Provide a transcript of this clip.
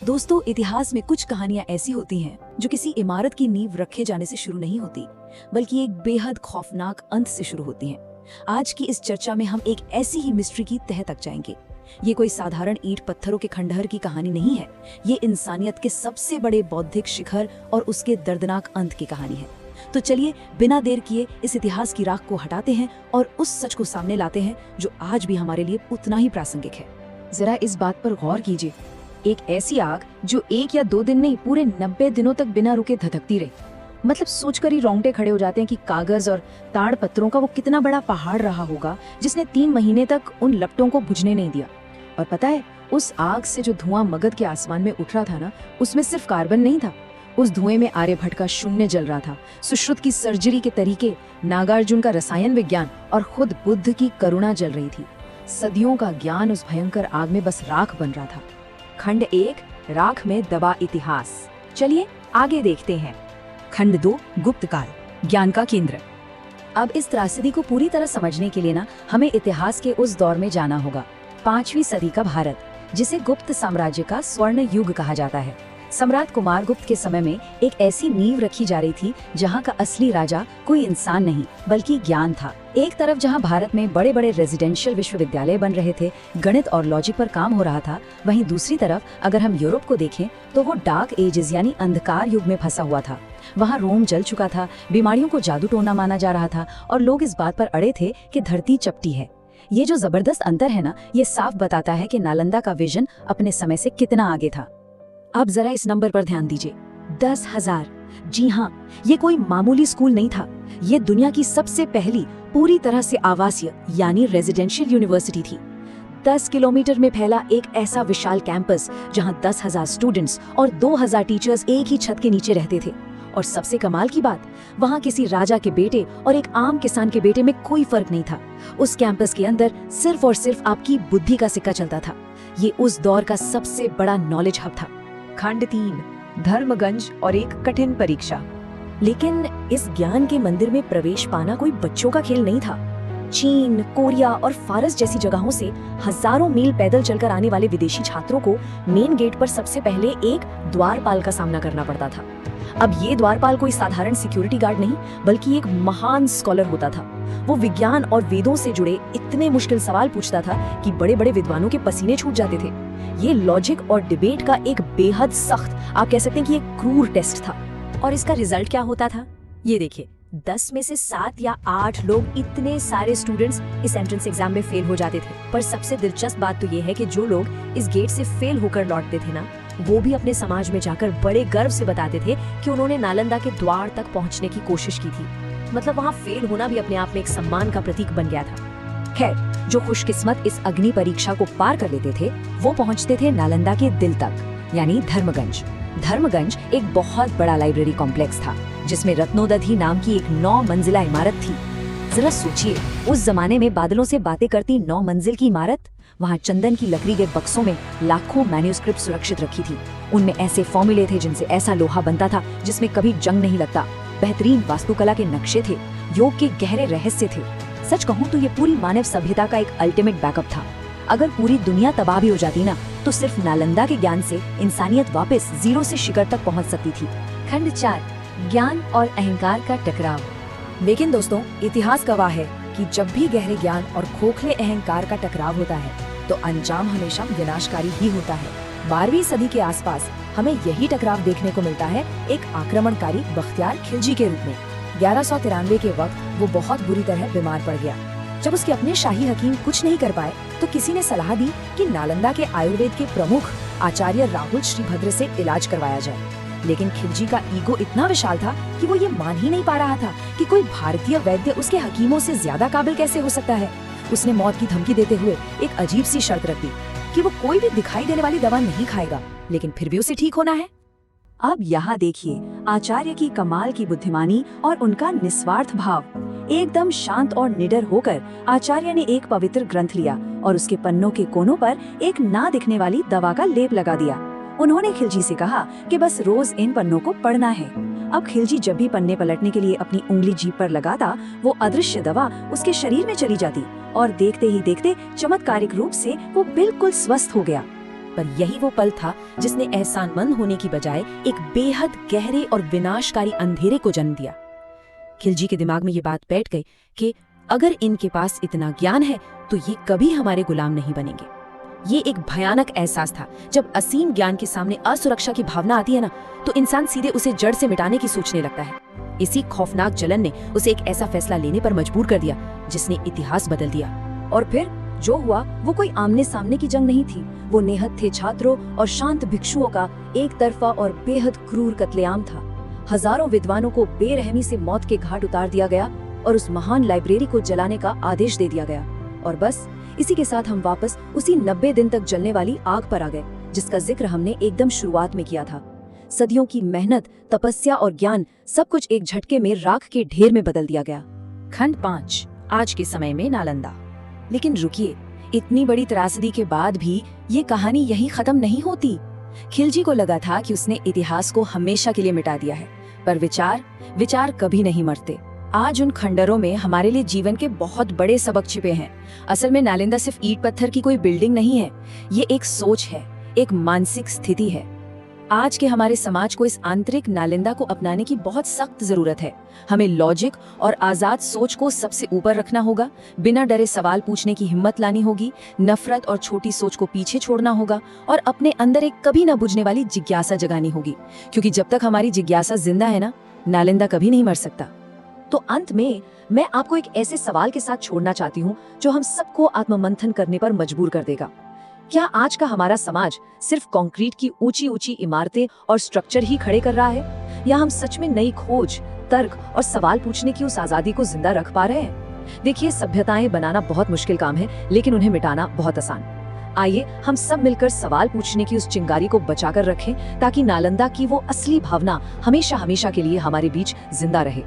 दोस्तों, इतिहास में कुछ कहानियां ऐसी होती हैं जो किसी इमारत की नींव रखे जाने से शुरू नहीं होती, बल्कि एक बेहद खौफनाक अंत से शुरू होती हैं। आज की इस चर्चा में हम एक ऐसी ही मिस्ट्री की तह तक जाएंगे। ये कोई साधारण ईंट पत्थरों के खंडहर की कहानी नहीं है, ये इंसानियत के सबसे बड़े बौद्धिक शिखर और उसके दर्दनाक अंत की कहानी है। तो चलिए बिना देर किए इस इतिहास की राख को हटाते हैं और उस सच को सामने लाते हैं जो आज भी हमारे लिए उतना ही प्रासंगिक है। जरा इस बात पर गौर कीजिए, एक ऐसी आग जो 1 या 2 दिन नहीं पूरे 90 दिनों तक बिना रुके धधकती रही। मतलब सोचकर ही रोंगटे खड़े हो जाते हैं कि कागज और ताड़ पत्थरों का वो कितना बड़ा पहाड़ रहा होगा जिसने 3 महीने तक उन लपटों को बुझने नहीं दिया। और पता है, उस आग से जो धुआं मगध के आसमान में उठ रहा था ना, उसमें सिर्फ कार्बन नहीं था, उस धुएं में आर्यभट्ट का शून्य जल रहा था, सुश्रुत की सर्जरी के तरीके, नागार्जुन का रसायन विज्ञान और खुद बुद्ध की करुणा जल रही थी। सदियों का ज्ञान उस भयंकर आग में बस राख बन रहा था। खंड 1, राख में दबा इतिहास। चलिए आगे देखते हैं। खंड 2, गुप्त काल, ज्ञान का केंद्र। अब इस त्रासदी को पूरी तरह समझने के लिए ना हमें इतिहास के उस दौर में जाना होगा, 5वीं सदी का भारत, जिसे गुप्त साम्राज्य का स्वर्ण युग कहा जाता है। सम्राट कुमारगुप्त के समय में एक ऐसी नींव रखी जा रही थी जहाँ का असली राजा कोई इंसान नहीं बल्कि ज्ञान था। एक तरफ जहाँ भारत में बड़े बड़े रेजिडेंशियल विश्वविद्यालय बन रहे थे, गणित और लॉजिक पर काम हो रहा था, वहीं दूसरी तरफ अगर हम यूरोप को देखें तो वो डार्क एजेस यानी अंधकार युग में फंसा हुआ था। वहाँ रोम जल चुका था, बीमारियों को जादू टोना माना जा रहा था और लोग इस बात पर अड़े थे कि धरती चपटी है। ये जो जबरदस्त अंतर है ना, ये साफ बताता है कि नालंदा का विजन अपने समय से कितना आगे था। अब जरा इस नंबर पर ध्यान दीजिए, 10,000। जी हाँ, ये कोई मामूली स्कूल नहीं था, ये दुनिया की सबसे पहली पूरी तरह से आवासीय यानी रेजिडेंशियल यूनिवर्सिटी थी। 10 किलोमीटर में फैला एक ऐसा विशाल कैंपस जहाँ 10,000 स्टूडेंट्स और 2,000 टीचर्स एक ही छत के नीचे रहते थे। और सबसे कमाल की बात, वहाँ किसी राजा के बेटे और एक आम किसान के बेटे में कोई फर्क नहीं था। उस कैंपस के अंदर सिर्फ और सिर्फ आपकी बुद्धि का सिक्का चलता था। ये उस दौर का सबसे बड़ा नॉलेज हब था। खंड 3, धर्मगंज और एक कठिन परीक्षा। लेकिन इस ज्ञान के मंदिर में प्रवेश पाना कोई बच्चों का खेल नहीं था। चीन, कोरिया और फारस जैसी जगहों से हजारों मील पैदल चलकर आने वाले विदेशी छात्रों को मेन गेट पर सबसे पहले एक द्वारपाल का सामना करना पड़ता था। अब ये द्वारपाल कोई साधारण सिक्योरिटी गार्ड नहीं बल्कि एक महान स्कॉलर होता था। वो विज्ञान और वेदों से जुड़े इतने मुश्किल सवाल पूछता था कि बड़े बड़े विद्वानों के पसीने छूट जाते थे। ये लॉजिक और डिबेट का एक बेहद सख्त, आप कह सकते हैं कि एक क्रूर टेस्ट था। और इसका रिजल्ट क्या होता था? ये देखिए, 10 में से 7 या 8 लोग, इतने सारे स्टूडेंट्स इस एंट्रेंस एग्जाम में फेल हो जाते थे। पर सबसे दिलचस्प बात तो ये है कि जो लोग इस गेट से फेल होकर लौटते थे ना, वो भी अपने समाज में जाकर बड़े गर्व से बताते थे कि उन्होंने नालंदा के द्वार तक पहुंचने की कोशिश की थी। मतलब वहाँ फेल होना भी अपने आप में एक सम्मान का प्रतीक बन गया था। खैर, जो खुशकिस्मत इस अग्नि परीक्षा को पार कर लेते थे वो पहुंचते थे नालंदा के दिल तक, यानी धर्मगंज। धर्मगंज एक बहुत बड़ा लाइब्रेरी कॉम्प्लेक्स था जिसमें रत्नोदधि नाम की एक 9 मंजिला इमारत थी। जरा सोचिए, उस जमाने में बादलों से बातें करती 9 मंजिल की इमारत, वहाँ चंदन की लकड़ी के बक्सों में लाखों मैन्युस्क्रिप्ट सुरक्षित रखी थी। उनमें ऐसे फॉर्मूले थे जिनसे ऐसा लोहा बनता था जिसमें कभी जंग नहीं लगता। बेहतरीन वास्तुकला के नक्शे थे, योग के गहरे रहस्य थे। सच कहूँ तो ये पूरी मानव सभ्यता का एक अल्टीमेट बैकअप था। अगर पूरी दुनिया तबाह भी हो जाती ना, तो सिर्फ नालंदा के ज्ञान से इंसानियत वापस जीरो से शिखर तक पहुँच सकती थी। खंड 4, ज्ञान और अहंकार का टकराव। लेकिन दोस्तों, इतिहास गवाह है कि जब भी गहरे ज्ञान और खोखले अहंकार का टकराव होता है तो अंजाम हमेशा विनाशकारी ही होता है। 12वीं सदी के आसपास हमें यही टकराव देखने को मिलता है एक आक्रमणकारी बख्तियार खिलजी के रूप में। 1193 के वक्त वो बहुत बुरी तरह बीमार पड़ गया। जब उसके अपने शाही हकीम कुछ नहीं कर पाए तो किसी ने सलाह दी कि नालंदा के आयुर्वेद के प्रमुख आचार्य राहुल श्रीभद्र से इलाज करवाया जाए। लेकिन खिलजी का ईगो इतना विशाल था कि वो ये मान ही नहीं पा रहा था कि कोई भारतीय वैद्य उसके हकीमों से ज्यादा काबिल कैसे हो सकता है। उसने मौत की धमकी देते हुए एक अजीब सी शर्त रख दी कि वो कोई भी दिखाई देने वाली दवा नहीं खाएगा, लेकिन फिर भी उसे ठीक होना है। अब यहाँ देखिए आचार्य की कमाल की बुद्धिमानी और उनका निस्वार्थ भाव। एकदम शांत और निडर होकर आचार्य ने एक पवित्र ग्रंथ लिया और उसके पन्नों के कोनों पर एक ना दिखने वाली दवा का लेप लगा दिया। उन्होंने खिलजी से कहा कि बस रोज इन पन्नों को पढ़ना है। अब खिलजी जब भी पन्ने पलटने के लिए अपनी उंगली जीभ पर लगाता, वो अदृश्य दवा उसके शरीर में चली जाती और देखते ही देखते चमत्कारिक रूप से वो बिल्कुल स्वस्थ हो गया। पर यही वो पल था जिसने एहसानमंद होने की बजाय एक बेहद गहरे और विनाशकारी अंधेरे को जन्म दिया। खिलजी के दिमाग में ये बात बैठ गई कि अगर इनके पास इतना ज्ञान है तो ये कभी हमारे गुलाम नहीं बनेंगे। ये एक भयानक एहसास था। जब असीम ज्ञान के सामने असुरक्षा की भावना आती है ना, तो इंसान सीधे उसे जड़ से मिटाने की सोचने लगता है। इसी खौफनाक जलन ने उसे एक ऐसा फैसला लेने पर मजबूर कर दिया जिसने इतिहास बदल दिया। और फिर जो हुआ वो कोई आमने सामने की जंग नहीं थी, वो नेहत थे छात्रों और शांत भिक्षुओं का एक तरफा और बेहद क्रूर कत्लेआम था। हजारों विद्वानों को बेरहमी से मौत के घाट उतार दिया गया और उस महान लाइब्रेरी को जलाने का आदेश दे दिया गया। और बस इसी के साथ हम वापस उसी 90 दिन तक जलने वाली आग पर आ गए जिसका जिक्र हमने एकदम शुरुआत में किया था। सदियों की मेहनत, तपस्या और ज्ञान सब कुछ एक झटके में राख के ढेर में बदल दिया गया। खंड 5, आज के समय में नालंदा। लेकिन रुकिए, इतनी बड़ी त्रासदी के बाद भी ये कहानी यही खत्म नहीं होती। खिलजी को लगा था कि उसने इतिहास को हमेशा के लिए मिटा दिया है, पर विचार कभी नहीं मरते। आज उन खंडरों में हमारे लिए जीवन के बहुत बड़े सबक छिपे हैं। असल में नालंदा सिर्फ ईंट पत्थर की कोई बिल्डिंग नहीं है, ये एक सोच है, एक मानसिक स्थिति है। आज के हमारे समाज को इस आंतरिक नालंदा को अपनाने की बहुत सख्त जरूरत है। हमें लॉजिक और आजाद सोच को सबसे ऊपर रखना होगा, बिना डरे सवाल पूछने की हिम्मत लानी होगी, नफरत और छोटी सोच को पीछे छोड़ना होगा और अपने अंदर एक कभी न बुझने वाली जिज्ञासा जगानी होगी, क्योंकि जब तक हमारी जिज्ञासा जिंदा है ना, नालंदा कभी नहीं मर सकता। तो अंत में मैं आपको एक ऐसे सवाल के साथ छोड़ना चाहती हूँ जो हम सबको आत्ममंथन करने पर मजबूर कर देगा। क्या आज का हमारा समाज सिर्फ कंक्रीट की ऊंची ऊंची इमारतें और स्ट्रक्चर ही खड़े कर रहा है, या हम सच में नई खोज, तर्क और सवाल पूछने की उस आजादी को जिंदा रख पा रहे हैं? देखिए, सभ्यताएं बनाना बहुत मुश्किल काम है, लेकिन उन्हें मिटाना बहुत आसान। आइए हम सब मिलकर सवाल पूछने की उस चिंगारी को बचाकर रखें, ताकि नालंदा की वो असली भावना हमेशा हमेशा के लिए हमारे बीच जिंदा रहे।